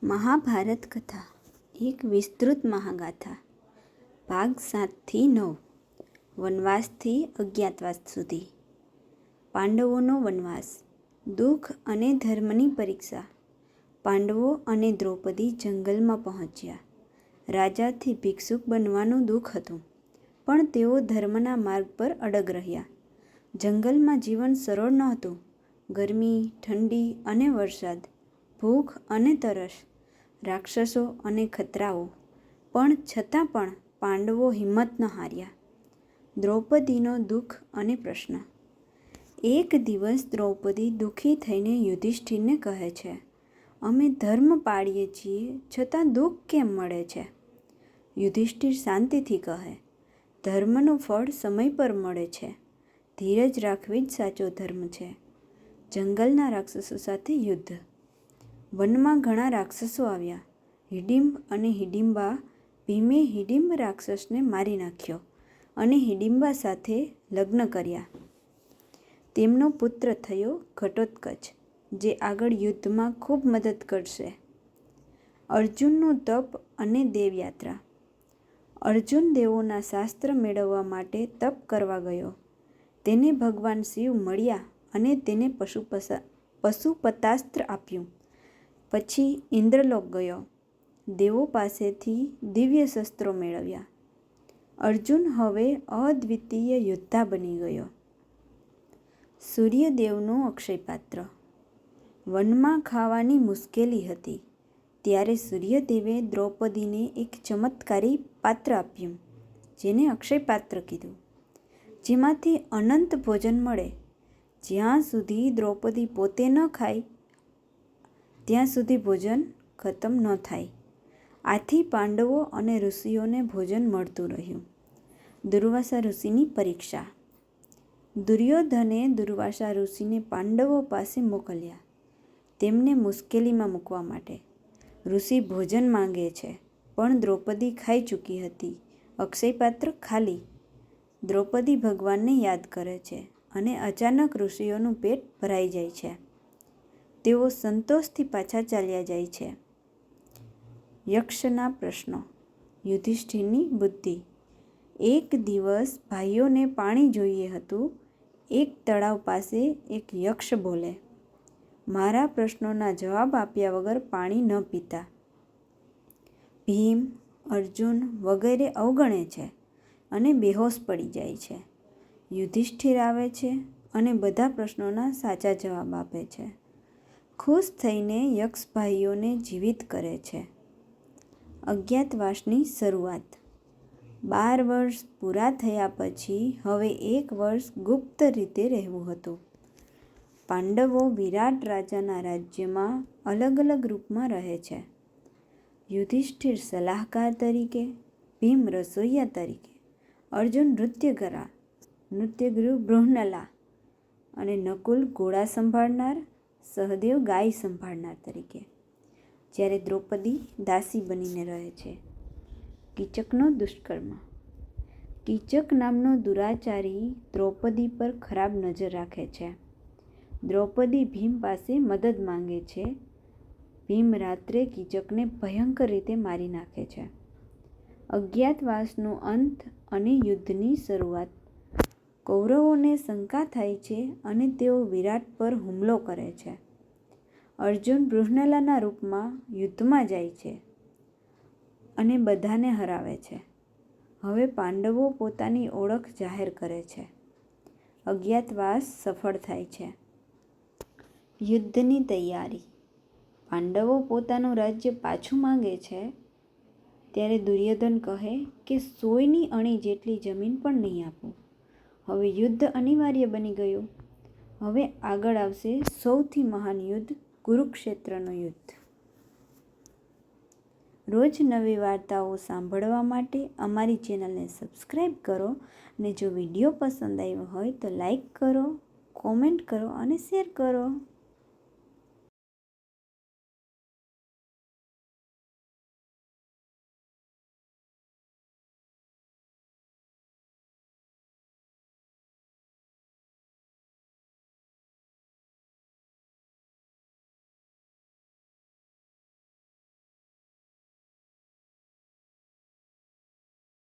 મહાભારત કથા એક વિસ્તૃત મહાગાથા ભાગ 7-9 વનવાસથી અજ્ઞાતવાસ સુધી. પાંડવોનો વનવાસ, દુઃખ અને ધર્મની પરીક્ષા. પાંડવો અને દ્રૌપદી જંગલમાં પહોંચ્યા. રાજાથી ભિક્ષુક બનવાનું દુઃખ હતું, પણ તેઓ ધર્મના માર્ગ પર અડગ રહ્યા. જંગલમાં જીવન સરળ નહોતું. ગરમી, ઠંડી અને વરસાદ, ભૂખ અને તરસ, રાક્ષસો અને ખતરાઓ, પણ છતાં પણ પાંડવો હિંમત ન હાર્યા. દ્રૌપદીનો દુઃખ અને પ્રશ્ન. એક દિવસ દ્રૌપદી દુઃખી થઈને યુધિષ્ઠિરને કહે છે, અમે ધર્મ પાળીએ છીએ છતાં દુઃખ કેમ મળે છે? યુધિષ્ઠિર શાંતિથી કહે, ધર્મનું ફળ સમય પર મળે છે. ધીરજ રાખવી જ સાચો ધર્મ છે. જંગલના રાક્ષસો સાથે યુદ્ધ. વનમાં ઘણા રાક્ષસો આવ્યા. હિડિંબ અને હિડિંબા. ભીમે હિડિંબ રાક્ષસને મારી નાખ્યો અને હિડિંબા સાથે લગ્ન કર્યા. તેમનો પુત્ર થયો ઘટોત્કચ, જે આગળ યુદ્ધમાં ખૂબ મદદ કરશે. અર્જુનનું તપ અને દેવયાત્રા. અર્જુન દેવોના શાસ્ત્ર મેળવવા માટે તપ કરવા ગયો. તેને ભગવાન શિવ મળ્યા અને તેને પશુપતાસ્ત્ર આપ્યું. પછી ઇન્દ્રલોક ગયો. દેવો પાસેથી દિવ્ય શસ્ત્રો મેળવ્યા. અર્જુન હવે અદ્વિતીય યોદ્ધા બની ગયો. સૂર્યદેવનું અક્ષયપાત્ર. વનમાં ખાવાની મુશ્કેલી હતી, ત્યારે સૂર્યદેવે દ્રૌપદીને એક ચમત્કારી પાત્ર આપ્યું, જેને અક્ષયપાત્ર કીધું, જેમાંથી અનંત ભોજન મળે. જ્યાં સુધી દ્રૌપદી પોતે ન ખાય ત્યાં સુધી ભોજન ખતમ ન થાય. આથી પાંડવો અને ઋષિઓને ભોજન મળતું રહ્યું. દુર્વાસા ઋષિની પરીક્ષા. દુર્યોધને દુર્વાસા ઋષિને પાંડવો પાસે મોકલ્યા, તેમને મુશ્કેલીમાં મૂકવા માટે. ઋષિ ભોજન માંગે છે, પણ દ્રૌપદી ખાઈ ચૂકી હતી. અક્ષયપાત્ર ખાલી. દ્રૌપદી ભગવાનને યાદ કરે છે અને અચાનક ઋષિઓનું પેટ ભરાઈ જાય છે. તેઓ સંતોષથી પાછા ચાલ્યા જાય છે. યક્ષના પ્રશ્નો. યુધિષ્ઠિરની બુદ્ધિ. એક દિવસ ભાઈઓને પાણી જોઈએ હતું. એક તળાવ પાસે એક યક્ષ બોલે, મારા પ્રશ્નોના જવાબ આપ્યા વગર પાણી ન પીતા. ભીમ, અર્જુન વગેરે અવગણે છે અને બેહોશ પડી જાય છે. યુધિષ્ઠિર આવે છે અને બધા પ્રશ્નોના સાચા જવાબ આપે છે. ખુશ થઈને યક્ષ ભાઈઓને જીવિત કરે છે. અજ્ઞાતવાસની શરૂઆત. 12 વર્ષ પૂરા થયા પછી હવે 1 વર્ષ ગુપ્ત રીતે રહેવું હતું. પાંડવો વિરાટ રાજાના રાજ્યમાં અલગ અલગ રૂપમાં રહે છે. યુધિષ્ઠિર સલાહકાર તરીકે, ભીમ રસોઈયા તરીકે, અર્જુન નૃત્યગુરુ બૃહન્નલા અને નકુલ ઘોડા સંભાળનાર, સહદેવ ગાય સંભાળનાર તરીકે, જ્યારે દ્રૌપદી દાસી બનીને રહે છે. કીચકનો દુષ્કર્મ. કીચક નામનો દુરાચારી દ્રૌપદી પર ખરાબ નજર રાખે છે. દ્રૌપદી ભીમ પાસે મદદ માંગે છે. ભીમ રાત્રે કીચકને ભયંકર રીતે મારી નાખે છે. અજ્ઞાતવાસનો અંત અને યુદ્ધની શરૂઆત. કૌરવોને શંકા થાય છે અને તેઓ વિરાટ પર હુમલો કરે છે. અર્જુન બૃહન્નલાના રૂપમાં યુદ્ધમાં જાય છે અને બધાને હરાવે છે. હવે પાંડવો પોતાની ઓળખ જાહેર કરે છે. અજ્ઞાતવાસ સફળ થાય છે. યુદ્ધની તૈયારી. પાંડવો પોતાનું રાજ્ય પાછું માંગે છે, ત્યારે દુર્યોધન કહે કે 100ની અણી જેટલી જમીન પણ નહીં આપું. હવે યુદ્ધ અનિવાર્ય બની ગયું. હવે આગળ આવશે સૌથી મહાન યુદ્ધ, કુરુક્ષેત્રનું યુદ્ધ. રોજ નવી વાર્તાઓ સાંભળવા માટે અમારી ચેનલને સબસ્ક્રાઈબ કરો અને જો વિડીયો પસંદ આવ્યો હોય તો લાઈક કરો, કોમેન્ટ કરો અને શેર કરો.